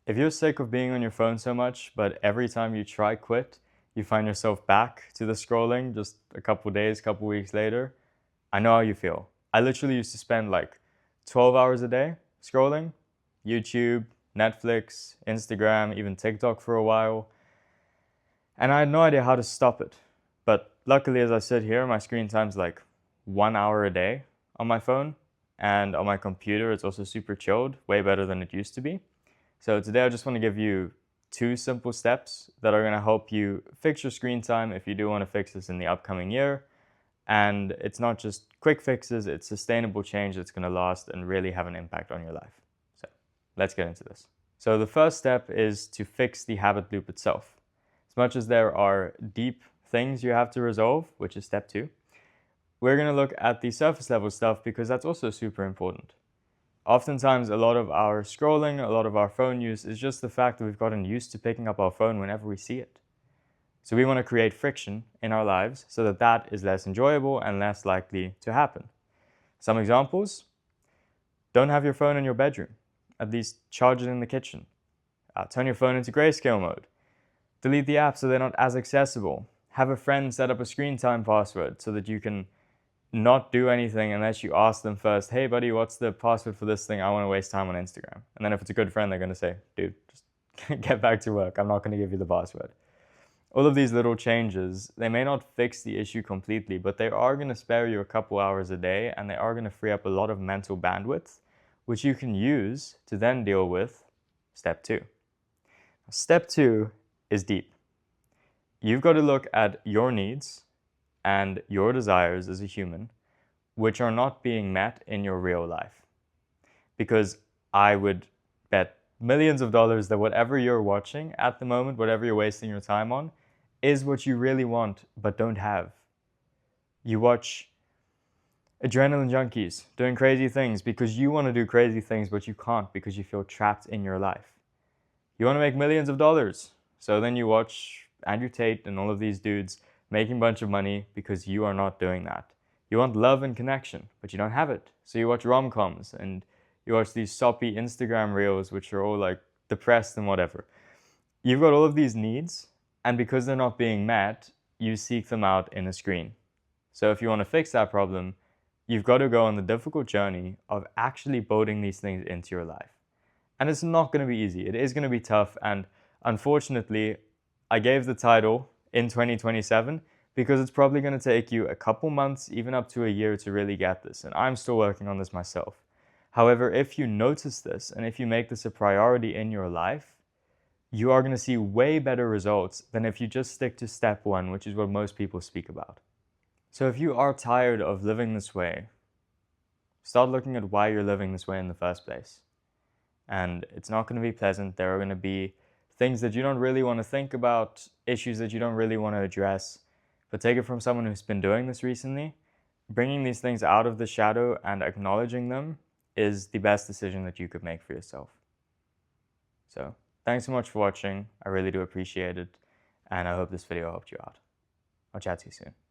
If you're sick of being on your phone so much, but every time you try quit, you find yourself back to the scrolling just a couple days, couple weeks later, I know how you feel. I literally used to spend like 12 hours a day scrolling YouTube, Netflix, Instagram, even TikTok for a while. And I had no idea how to stop it. But luckily, as I sit here, my screen time's like 1 hour a day on my phone. And on my computer, it's also super chilled, way better than it used to be. So today I just want to give you 2 simple steps that are going to help you fix your screen time if you do want to fix this in the upcoming year. And it's not just quick fixes, it's sustainable change that's going to last and really have an impact on your life. So let's get into this. So the first step is to fix the habit loop itself. As much as there are deep things you have to resolve, which is step 2, we're going to look at the surface level stuff because that's also super important. Oftentimes, a lot of our scrolling, a lot of our phone use is just the fact that we've gotten used to picking up our phone whenever we see it. So we want to create friction in our lives so that that is less enjoyable and less likely to happen. Some examples: don't have your phone in your bedroom. At least charge it in the kitchen. Turn your phone into grayscale mode. Delete the apps so they're not as accessible. Have a friend set up a screen time password so that you can not do anything unless you ask them first, hey buddy, what's the password for this thing? I want to waste time on Instagram. And then if it's a good friend, they're going to say, dude, just get back to work. I'm not going to give you the password. All of these little changes, they may not fix the issue completely, but they are going to spare you a couple hours a day, and they are going to free up a lot of mental bandwidth, which you can use to then deal with step 2. Step 2 is deep. You've got to look at your needs and your desires as a human, which are not being met in your real life. Because I would bet millions of dollars that whatever you're watching at the moment, whatever you're wasting your time on, is what you really want but don't have. You watch adrenaline junkies doing crazy things because you want to do crazy things, but you can't because you feel trapped in your life. You want to make millions of dollars, so then you watch Andrew Tate and all of these dudes making a bunch of money because you are not doing that. You want love and connection, but you don't have it. So you watch rom-coms and you watch these soppy Instagram reels, which are all like depressed and whatever. You've got all of these needs, and because they're not being met, you seek them out in a screen. So if you want to fix that problem, you've got to go on the difficult journey of actually building these things into your life. And it's not going to be easy. It is going to be tough. And unfortunately, I gave the title in 2027 because it's probably going to take you a couple months, even up to a year, to really get this. And I'm still working on this myself. However, if you notice this and if you make this a priority in your life, you are going to see way better results than if you just stick to step 1, which is what most people speak about. So if you are tired of living this way, start looking at why you're living this way in the first place. And it's not going to be pleasant. There are going to be things that you don't really want to think about, issues that you don't really want to address. But take it from someone who's been doing this recently. Bringing these things out of the shadow and acknowledging them is the best decision that you could make for yourself. So thanks so much for watching. I really do appreciate it. And I hope this video helped you out. I'll chat to you soon.